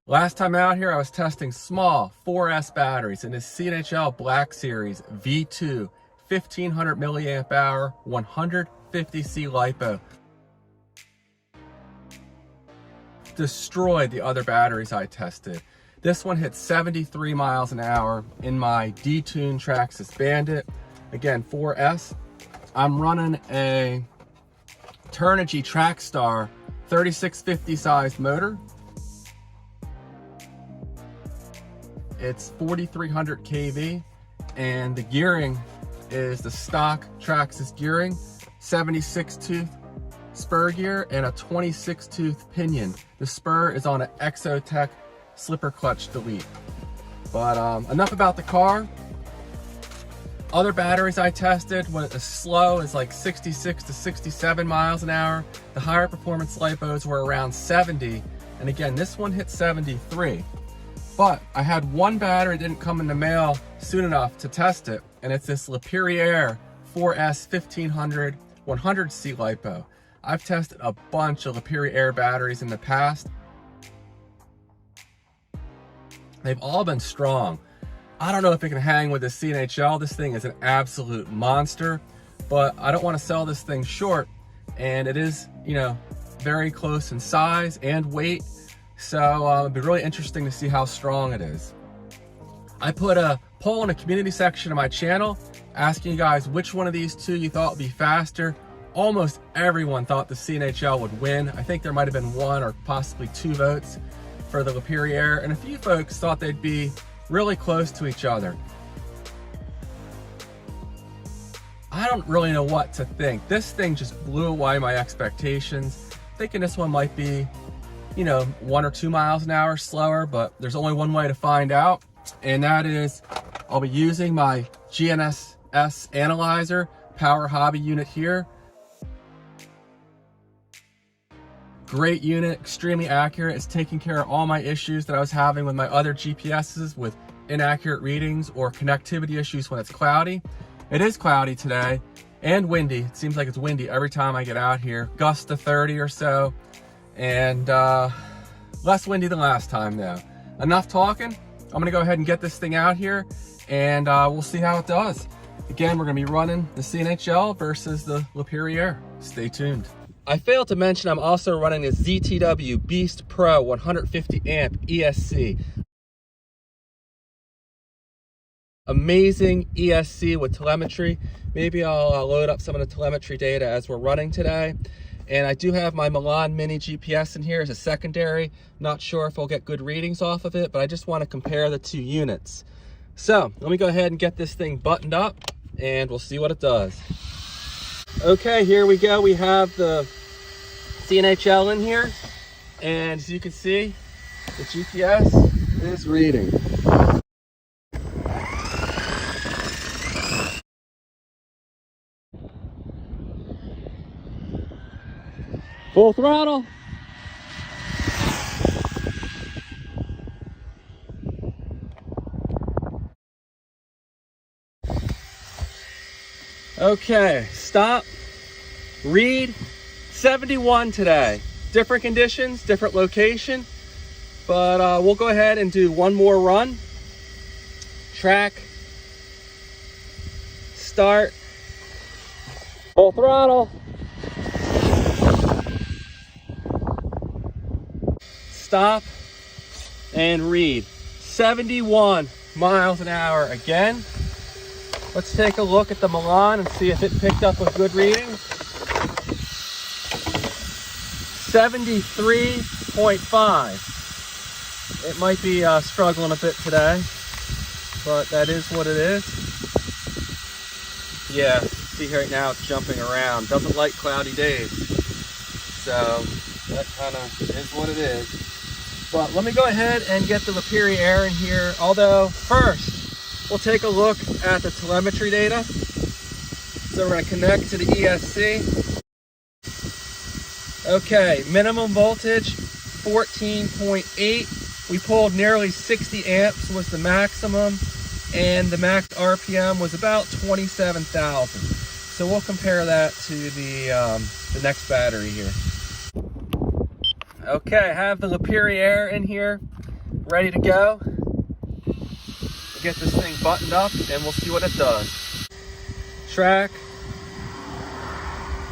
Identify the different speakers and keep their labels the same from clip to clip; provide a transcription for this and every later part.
Speaker 1: Last time out here, I was testing small 4S batteries in this CNHL Black Series V2 1500 milliamp hour 150C LiPo. Destroyed the other batteries I tested. This one hit 73 miles an hour in my detuned Trackstar Bandit. Again, 4S. I'm running a Turnigy Trackstar 3650 size motor. It's 4300 kV, and the gearing is the stock Trackstar gearing, 76 tooth spur gear and a 26 tooth pinion. The spur is on an Exotech slipper clutch delete. But enough about the car. Other batteries I tested went as slow as like 66 to 67 miles an hour. The higher performance LiPos were around 70, and again, this one hit 73. But I had one battery that didn't come in the mail soon enough to test it, and it's this LiperiAir 4S 1500 100C LiPo. I've tested a bunch of LiperiAir batteries in the past. They've all been strong. I don't know if it can hang with the CNHL. This thing is an absolute monster, but I don't want to sell this thing short, and it is, you know, very close in size and weight. So it'd be really interesting to see how strong it is. I put a poll in the community section of my channel asking you guys which one of these two you thought would be faster. Almost everyone thought the CNHL would win. I think there might have been one or possibly two votes for the LiperiAir, and a few folks thought they'd be really close to each other. I don't really know what to think. This thing just blew away my expectations. Thinking this one might be, you know, 1 or 2 miles an hour slower, but there's only one way to find out, and that is I'll be using my GNSS analyzer power hobby unit here. Great unit, extremely accurate. It's taking care of all my issues that I was having with my other GPSs with inaccurate readings or connectivity issues when it's cloudy. It is cloudy today and windy. It seems like it's windy every time I get out here. Gusts to 30 or so, and less windy than last time though. Enough talking. I'm gonna go ahead and get this thing out here, and we'll see how it does. Again, we're gonna be running the CNHL versus the LiperiAir. Stay tuned. I failed to mention I'm also running the ZTW Beast Pro 150 amp ESC. Amazing ESC with telemetry. Maybe I'll load up some of the telemetry data as we're running today. And I do have my Milan Mini GPS in here as a secondary. Not sure if I'll get good readings off of it, but I just want to compare the two units. So let me go ahead and get this thing buttoned up, and we'll see what it does. Okay, here we go. We have the CNHL in here, and as you can see, the GPS is reading. Full throttle. Okay, stop, read. 71 today. Different conditions, different location, but we'll go ahead and do one more run. Track, start, full throttle. Stop and read. 71 miles an hour again. Let's take a look at the Milan and see if it picked up a good reading. 73.5. It might be struggling a bit today, but that is what it is. Yeah, see right now it's jumping around. Doesn't like cloudy days. So that kind of is what it is. But let me go ahead and get the LiperiAir in here. Although first, we'll take a look at the telemetry data. So we're going to connect to the ESC. Okay, minimum voltage 14.8. We pulled nearly 60 amps was the maximum, and the max RPM was about 27,000. So we'll compare that to the next battery here. Okay, I have the LiperiAir in here, ready to go. We'll get this thing buttoned up and we'll see what it does. Track,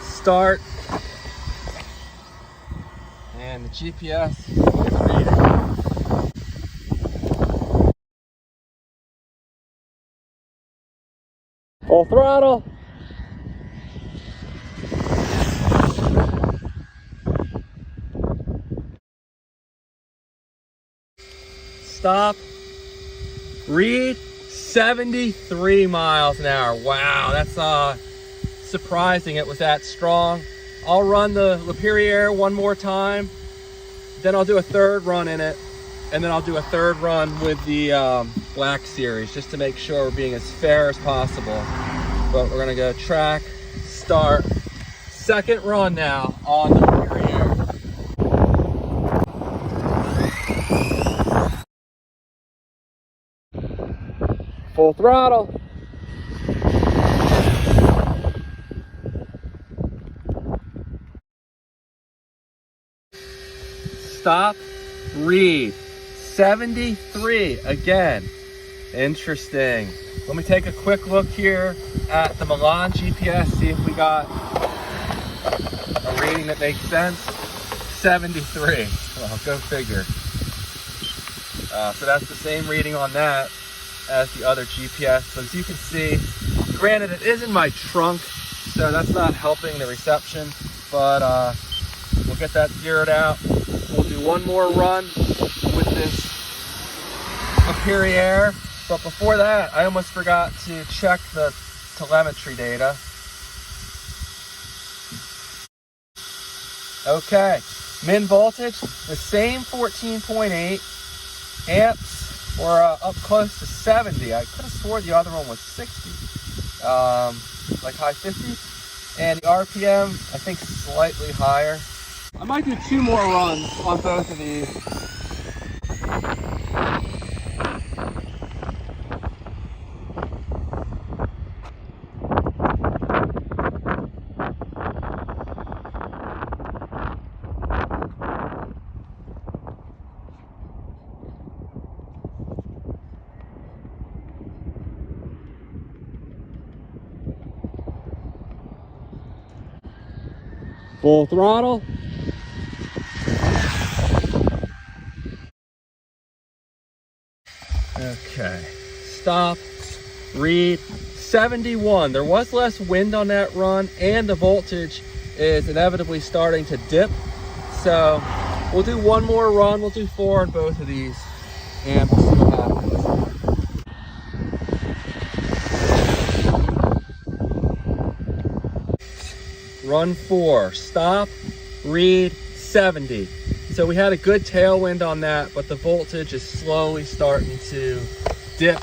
Speaker 1: start, and the GPS is reading. Full throttle. Stop. Read 73 miles an hour. Wow, that's surprising it was that strong. I'll run the LiperiAir one more time, then I'll do a third run in it, and then I'll do a third run with the Black Series just to make sure we're being as fair as possible. But we're gonna go track, start, second run now on the LiperiAir. Full throttle. Stop, read. 73 again. Interesting. Let me take a quick look here at the Milan GPS, see if we got a reading that makes sense. 73. Well, go figure. So that's the same reading on that as the other GPS. But as you can see, granted it is in my trunk, so that's not helping the reception, but we'll get that zeroed out. We'll do one more run with this LiperiAir, but before that, I almost forgot to check the telemetry data. Okay, min voltage, the same 14.8 amps. We're up close to 70. I could have swore the other one was 60, like high 50s. And the RPM, I think slightly higher. I might do 2 more runs on both of these. Full throttle. Okay, stop, read, 71. There was less wind on that run, and the voltage is inevitably starting to dip. So we'll do one more run. We'll do 4 on both of these, and we'll see what happens. Run 4, stop, read, 70. So we had a good tailwind on that, but the voltage is slowly starting to dip.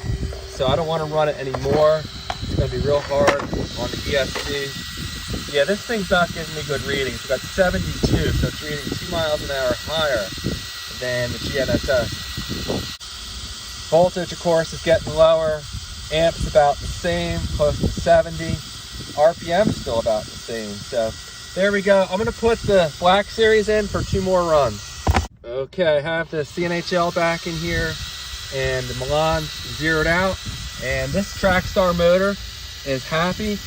Speaker 1: So I don't want to run it anymore. It's going to be real hard on the ESC. Yeah, this thing's not giving me good readings. We got 72, so it's reading 2 miles an hour higher than the GNSS. Voltage, of course, is getting lower. Amps about the same, close to 70. RPM still about the same. So there we go. I'm going to put the Black Series in for 2 more runs. Okay, I have the CNHL back in here and the Milan zeroed out. And this Trackstar motor is happy,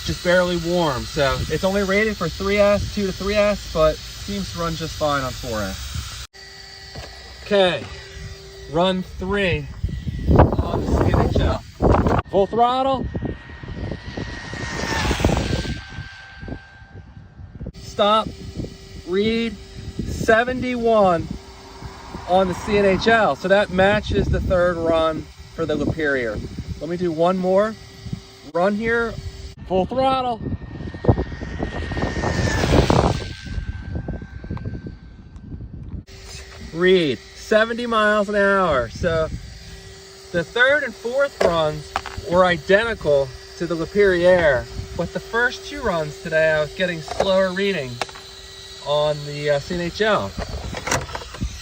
Speaker 1: just barely warm. So it's only rated for 3S, 2 to 3S, but seems to run just fine on 4S. Okay, run 3 on the CNHL. Full throttle. Stop, read, 71 on the CNHL. So that matches the third run for the LiperiAir. Let me do one more run here. Full throttle. Read, 70 miles an hour. So the third and fourth runs were identical to the LiperiAir. But the first 2 runs today, I was getting slower readings on the CNHL.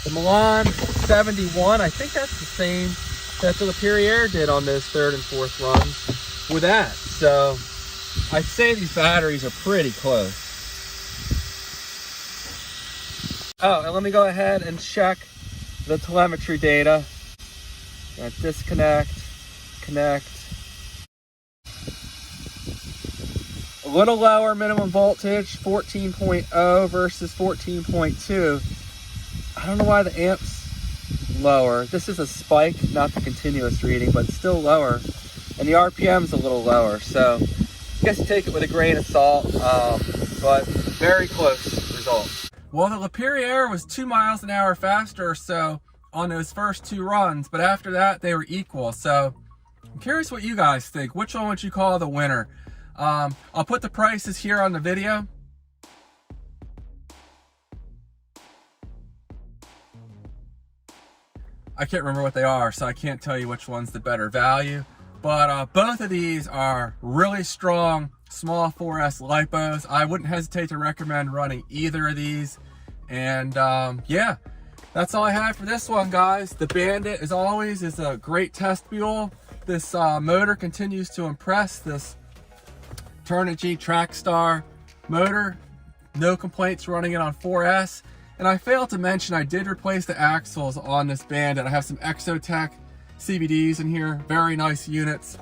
Speaker 1: The Milan 71, I think that's the same that the LiperiAir did on those third and fourth runs with that. So I'd say these batteries are pretty close. Oh, and let me go ahead and check the telemetry data. Disconnect, connect. A little lower minimum voltage, 14.0 versus 14.2. I don't know why the amp's lower. This is a spike, not the continuous reading, but it's still lower. And the RPM's a little lower, so I guess take it with a grain of salt, but very close results. Well, the LiperiAir was 2 miles an hour faster or so on those first 2 runs, but after that they were equal. So I'm curious what you guys think. Which one would you call the winner? I'll put the prices here on the video. I can't remember what they are, so I can't tell you which one's the better value. But both of these are really strong small 4S LIPOs. I wouldn't hesitate to recommend running either of these. And yeah, that's all I have for this one, guys. The Bandit, as always, is a great test mule. This motor continues to impress. This Turnigy Trackstar motor, no complaints running it on 4S. And I failed to mention I did replace the axles on this Bandit. I have some Exotech CVDs in here, very nice units.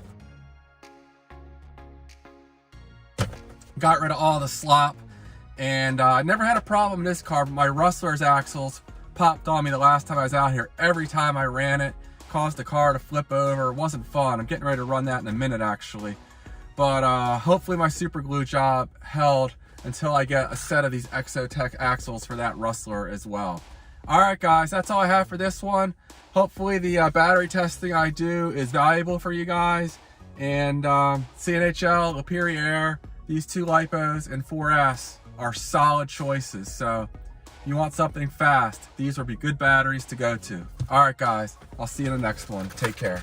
Speaker 1: Got rid of all the slop, and I never had a problem with this car, but my Rustler's axles popped on me the last time I was out here. Every time I ran it, caused the car to flip over. It wasn't fun. I'm getting ready to run that in a minute, actually. But hopefully my super glue job held until I get a set of these Exotech axles for that Rustler as well. All right, guys, that's all I have for this one. Hopefully the battery testing I do is valuable for you guys. And CNHL, LiperiAir, these 2 LiPos and 4S are solid choices. So if you want something fast, these will be good batteries to go to. All right, guys, I'll see you in the next one. Take care.